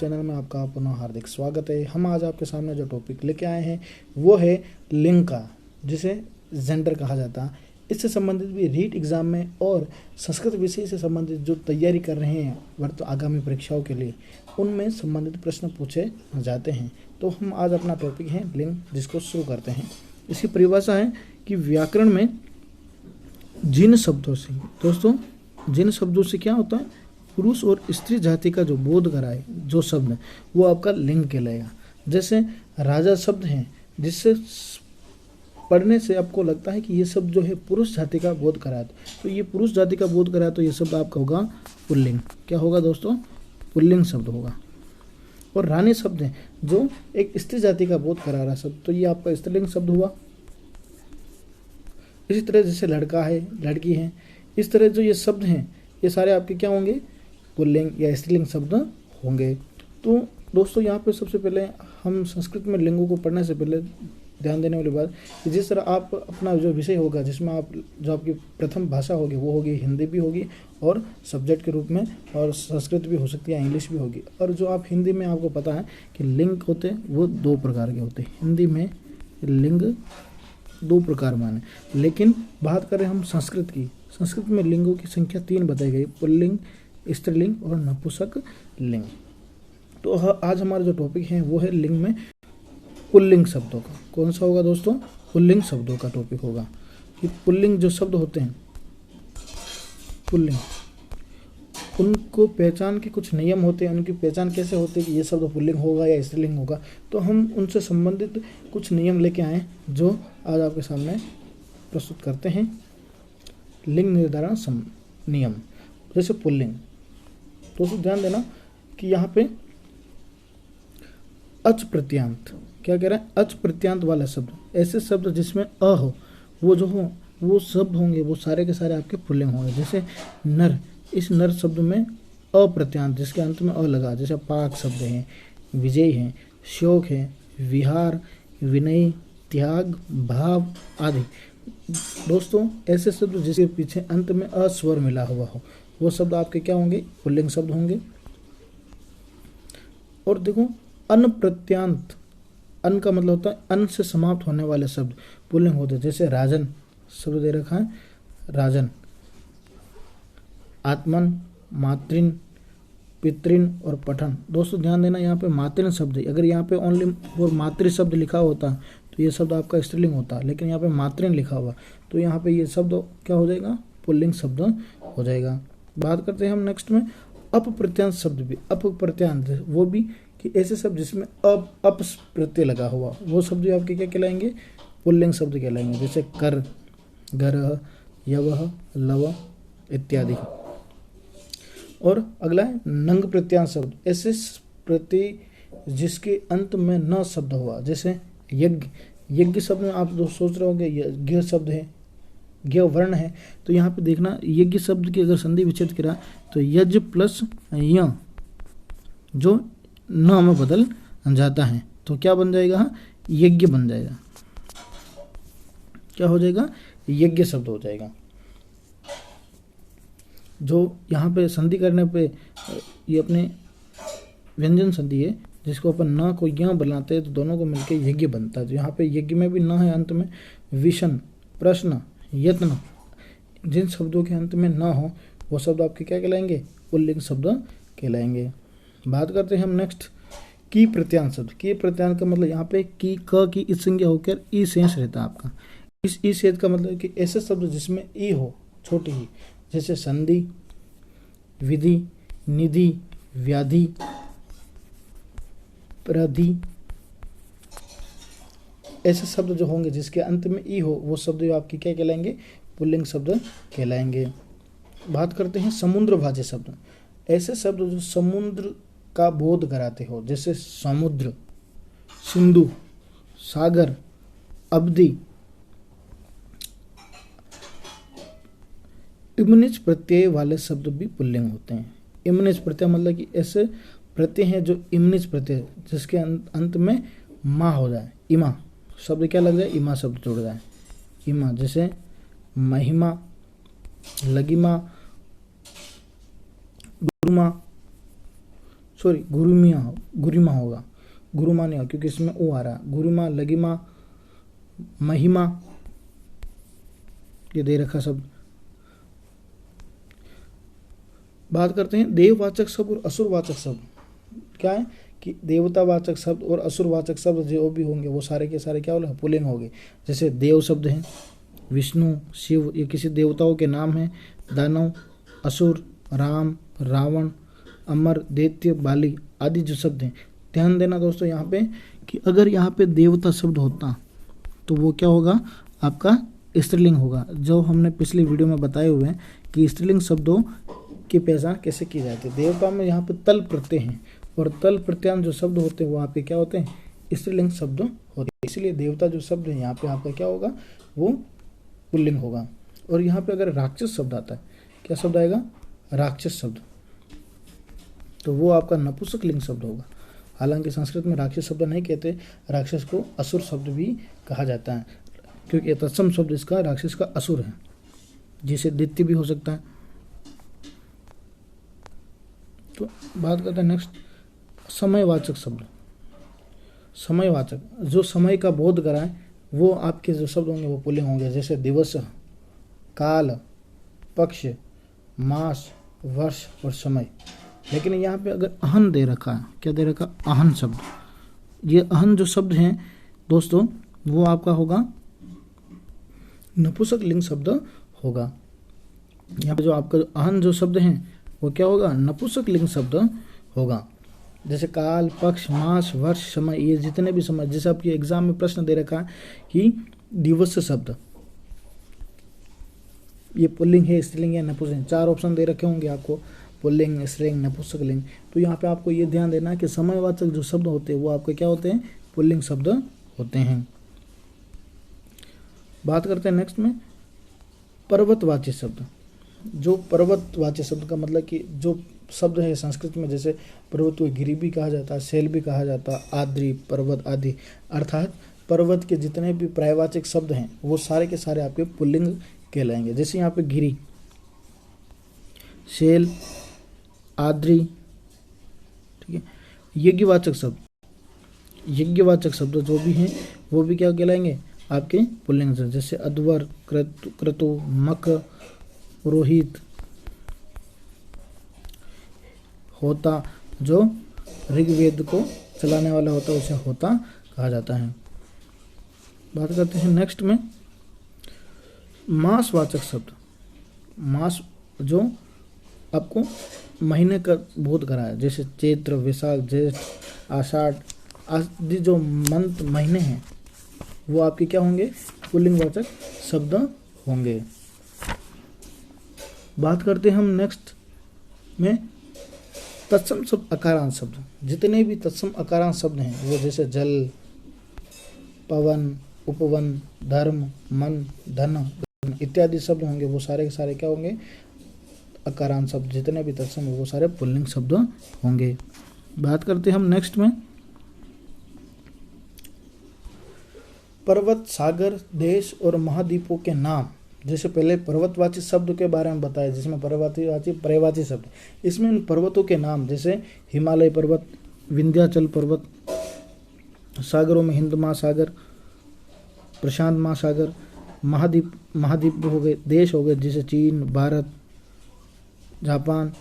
Channel में आपका पुनः हार्दिक स्वागत है। हम आज आपके सामने जो टॉपिक लेके आए हैं वो है लिंग का, जिसे जेंडर कहा जाता है। इससे संबंधित भी रीट एग्ज़ाम में और संस्कृत विषय से संबंधित जो तैयारी कर रहे हैं आगामी परीक्षाओं के लिए, उनमें संबंधित प्रश्न पूछे जाते हैं। तो हम आज अपना टॉपिक है लिंग, जिसको शुरू करते हैं। इसकी परिभाषा है कि व्याकरण में जिन शब्दों से, दोस्तों जिन शब्दों से क्या होता है, पुरुष और स्त्री जाति का जो बोध कराए जो शब्द है वो आपका लिंग कहलाएगा। जैसे राजा शब्द हैं, जिससे पढ़ने से आपको लगता है कि ये शब्द जो है पुरुष जाति का बोध कराए, तो ये पुरुष जाति का बोध कराए, तो ये शब्द आपका होगा पुल्लिंग। क्या होगा दोस्तों? पुल्लिंग शब्द होगा। और रानी शब्द है जो एक स्त्री जाति का बोध करा रहा शब्द, तो ये आपका स्त्रीलिंग शब्द हुआ। इसी तरह जैसे लड़का है, लड़की है, इस तरह जो ये शब्द हैं ये सारे आपके क्या होंगे? पुल्लिंग या स्त्रीलिंग शब्द होंगे। तो दोस्तों यहाँ पे सबसे पहले हम संस्कृत में लिंगों को पढ़ने से पहले ध्यान देने वाली बात कि जिस तरह आप अपना जो विषय होगा, जिसमें आप जो आपकी प्रथम भाषा होगी वो होगी हिंदी भी होगी और सब्जेक्ट के रूप में, और संस्कृत भी हो सकती है, इंग्लिश भी होगी। और जो आप हिंदी में, आपको पता है कि लिंग होते हैं वो दो प्रकार के होते हैं। हिंदी में लिंग दो प्रकार माने, लेकिन बात करें हम संस्कृत की, संस्कृत में लिंगों की संख्या 3 बताई गई, पुल्लिंग, स्त्रीलिंग और नपुंसक लिंग। तो आज हमारा जो टॉपिक है वो है लिंग में पुल्लिंग शब्दों का। कौन सा होगा दोस्तों? पुल्लिंग शब्दों का टॉपिक होगा कि पुल्लिंग जो शब्द होते हैं, पुल्लिंग, उनको पहचान के कुछ नियम होते हैं। उनकी पहचान कैसे होती है कि ये शब्द पुल्लिंग होगा या स्त्रीलिंग होगा, तो हम उनसे संबंधित कुछ नियम लेके आए जो आज आपके सामने प्रस्तुत करते हैं। लिंग निर्धारण नियम। जैसे पुल्लिंग, दोस्तों ध्यान देना कि यहाँ पे अच प्रत्यांत, क्या कह रहा है? अच प्रत्यांत वाला शब्द, ऐसे शब्द जिसमें अ हो, वो जो हो वो शब्द होंगे, वो सारे के सारे आपके पुल्लिंग होंगे। जैसे नर, इस नर शब्द में अप्रत्यांत, जिसके अंत में अ लगा, जैसे पाक शब्द हैं, विजय हैं, शोक है, विहार, विनय, त्याग, भाव आदि। दोस्तों ऐसे शब्द जिसके पीछे अंत में अस्वर मिला हुआ हो, वो शब्द आपके क्या होंगे? पुल्लिंग शब्द होंगे। और देखो अन प्रत्यांत, अन का मतलब होता है अन से समाप्त होने वाले शब्द पुल्लिंग होते हैं। जैसे राजन शब्द दे रखा है, राजन, आत्मन, मातृन, पितृन और पठन। दोस्तों ध्यान देना, यहाँ पे मातृन शब्द है। अगर यहाँ पे ओनली वो मातृ शब्द लिखा होता तो ये शब्द आपका स्त्रीलिंग होता, लेकिन यहाँ पे मातृन लिखा हुआ, तो यहाँ पे ये शब्द क्या हो जाएगा? पुल्लिंग शब्द हो जाएगा। बात करते हैं हम नेक्स्ट में अप प्रत्यांत शब्द भी। अप प्रत्यांत वो भी कि ऐसे शब्द जिसमें अप प्रत्यय लगा हुआ, वो शब्द आपके क्या कहलाएंगे? पुल्लिंग शब्द कहलाएंगे। जैसे कर, गरह, यवह, लव इत्यादि। और अगला है नंग प्रत्यांत शब्द, ऐसे प्रत्यय जिसके अंत में न शब्द हुआ। जैसे यज्ञ, यज्ञ शब्द में आप जो सोच रहे होंगे यज्ञ शब्द है, ज्ञ वर्ण है, तो यहाँ पे देखना यज्ञ शब्द की अगर संधि विच्छेद करा तो यज्ञ प्लस य जो न में बदल जाता है, तो क्या बन जाएगा? यज्ञ बन जाएगा। क्या हो जाएगा? यज्ञ शब्द हो जाएगा। जो यहाँ पे संधि करने पे ये अपने व्यंजन संधि है, जिसको अपन न को य बनाते हैं तो दोनों को मिलकर यज्ञ बनता है। तो यहाँ पे यज्ञ में भी न है अंत में। विषण, प्रश्न, यत्न, जिन शब्दों के अंत में न हो वो शब्द आपके क्या कहलाएंगे? पुल्लिंग शब्द कहलाएंगे। बात करते हैं हम नेक्स्ट की प्रत्यांत शब्द। की प्रत्यांत का मतलब यहाँ पे की, क की इस संज्ञा होकर ई शेष रहता है आपका। इस ई शेष का मतलब कि ऐसे शब्द जिसमें ई हो, छोटी ही, जैसे संधि, विधि, निधि, व्याधि, प्रधि, ऐसे शब्द जो होंगे जिसके अंत में ई हो, वो शब्द आपके क्या कहलाएंगे? पुल्लिंग शब्द कहलाएंगे। बात करते हैं समुद्रभाज्य शब्द। ऐसे शब्द जो समुद्र का बोध कराते हो, जैसे समुद्र, सिंधु, सागर, अवधि। इमनिच प्रत्यय वाले शब्द भी पुल्लिंग होते हैं। इमनिच प्रत्यय मतलब कि ऐसे प्रत्यय हैं जो इमनिच प्रत्यय, जिसके अंत में माँ हो जाए, इमा शब्द क्या लग जाए? इमा शब्द जुड़ जाए, इमा। जैसे महिमा, लगिमा, गुरुमा, सॉरी गुरिमा होगा, गुरुमा नहीं होगा क्योंकि इसमें ओ आ रहा है। गुरिमा, लगिमा, महिमा, ये दे रखा शब्द। बात करते हैं देववाचक शब्द और असुरवाचक शब्द। क्या है कि देवतावाचक शब्द और असुरवाचक शब्द जो भी होंगे वो सारे के सारे क्या होंगे, पुल्लिंग होंगे। जैसे देव शब्द हैं, विष्णु, शिव, ये किसी देवताओं के नाम हैं। दानव, असुर, राम, रावण, अमर, दैत्य, बाली आदि जो शब्द हैं। ध्यान देना दोस्तों यहाँ पे कि अगर यहाँ पे देवता शब्द होता तो वो क्या होगा, आपका स्त्रीलिंग होगा। जो हमने पिछली वीडियो में बताए हुए हैं कि स्त्रीलिंग शब्दों की पहचान कैसे की जाती है। देवता में यहाँ पे तल प्रत्यय हैं और तल प्रत्यांत जो शब्द होते हैं वो आपके क्या होते हैं, स्त्रीलिंग शब्द होते हैं। इसलिए देवता जो शब्द है यहाँ पे आपका क्या होगा, वो पुल्लिंग होगा। और यहाँ पे अगर राक्षस शब्द आता है, क्या शब्द आएगा, राक्षस शब्द, तो वो आपका नपुंसकलिंग शब्द होगा। हालांकि संस्कृत में राक्षस शब्द नहीं कहते, राक्षस को असुर शब्द भी कहा जाता है क्योंकि तत्सम शब्द इसका राक्षस का असुर है, जिसे दैत्य भी हो सकता है। तो बात करते हैं नेक्स्ट समयवाचक शब्द। समयवाचक जो समय का बोध कराए वो आपके जो शब्द होंगे वो पुल्लिंग होंगे। जैसे दिवस, काल, पक्ष, मास, वर्ष और समय। लेकिन यहाँ पे अगर अहन दे रखा है, क्या दे रखा, अहन शब्द, ये अहन जो शब्द हैं दोस्तों वो आपका होगा नपुंसकलिंग शब्द होगा। यहाँ पे जो आपका अहन जो शब्द हैं वो क्या होगा, नपुंसकलिंग शब्द होगा। जैसे काल, पक्ष, मास, वर्ष, समय, ये जितने भी समय, जैसे आपके एग्जाम में प्रश्न दे रखा है कि दिवस शब्द ये पुल्लिंग है, स्त्रीलिंग है, नपुंसकलिंग, 4 ऑप्शन दे रखे होंगे आपको, पुल्लिंग, स्त्रीलिंग, नपुंसकलिंग। तो यहाँ पे आपको ये ध्यान देना है कि समयवाचक जो शब्द होते हैं वो आपके क्या होते हैं, पुल्लिंग शब्द होते हैं। बात करते हैं नेक्स्ट में पर्वतवाची शब्द। जो पर्वतवाची शब्द का मतलब कि जो शब्द है संस्कृत में, जैसे पर्वत को गिरि भी कहा जाता है, शैल भी कहा जाता है, आद्रि, पर्वत आदि, अर्थात पर्वत के जितने भी पर्यायवाचक शब्द हैं वो सारे के सारे आपके पुल्लिंग कहलाएंगे। जैसे यहाँ पे गिरि, शैल, आद्रि, ठीक है। यज्ञवाचक शब्द, यज्ञवाचक शब्द जो भी हैं वो भी क्या कहलाएंगे, आपके पुल्लिंग से। जैसे अध्वर, क्रतु, मक, रोहित, होता, जो ऋग्वेद को चलाने वाला होता है उसे होता कहा जाता है। बात करते हैं नेक्स्ट में मासवाचक शब्द। मास जो आपको महीने का बोध कराए, जैसे चैत्र, वैशाख, ज्येष्ठ, आषाढ़ आदि जो मंथ महीने हैं वो आपके क्या होंगे, पुल्लिंगवाचक शब्द होंगे। बात करते हैं हम नेक्स्ट में तत्सम शब्द, अकारांत शब्द। जितने भी तत्सम अकारांत शब्द हैं वो जैसे जल, पवन, उपवन, धर्म, मन, धन इत्यादि शब्द होंगे वो सारे के सारे क्या होंगे, अकारांत शब्द। जितने भी तत्सम है वो सारे पुल्लिंग शब्द होंगे। बात करते हैं हम नेक्स्ट में पर्वत, सागर, देश और महाद्वीपों के नाम। जैसे पहले पर्वतवाची शब्द के बारे में बताया जिसमें पर्वतवाची पर्यायवाची शब्द, इसमें इन पर्वतों के नाम जैसे हिमालय पर्वत, विंध्याचल पर्वत, सागरों में हिंद महासागर, प्रशांत महासागर, महाद्वीप हो गए, देश हो गए जैसे चीन, भारत, जापान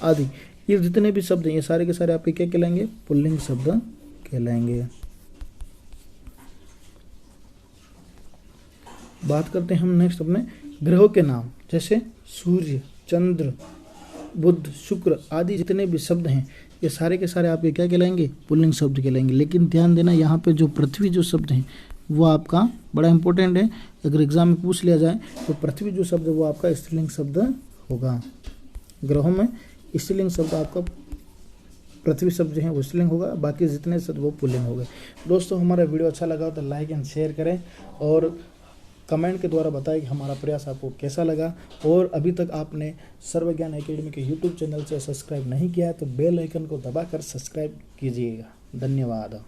आदि। ये जितने भी शब्द हैं ये सारे के सारे आपके क्या कहलाएंगे, पुल्लिंग शब्द कहलाएंगे। बात करते हैं हम नेक्स्ट अपने ग्रहों के नाम। जैसे सूर्य, चंद्र, बुध, शुक्र आदि जितने भी शब्द हैं ये सारे के सारे आपके क्या कहलाएंगे, पुल्लिंग शब्द कहलाएंगे। लेकिन ध्यान देना यहाँ पे जो पृथ्वी जो शब्द हैं वो आपका बड़ा इंपॉर्टेंट है। अगर एग्जाम में पूछ लिया जाए तो पृथ्वी जो शब्द है वो आपका स्त्रीलिंग शब्द होगा। ग्रहों में स्त्रीलिंग शब्द आपका पृथ्वी शब्द जो है वो स्त्रीलिंग होगा, बाकी जितने शब्द वो पुल्लिंग हो गए। दोस्तों हमारा वीडियो अच्छा लगा तो लाइक एंड शेयर करें और कमेंट के द्वारा बताएं कि हमारा प्रयास आपको कैसा लगा। और अभी तक आपने सर्वज्ञान एकेडमी के यूट्यूब चैनल से सब्सक्राइब नहीं किया है तो बेल आइकन को दबाकर सब्सक्राइब कीजिएगा। धन्यवाद।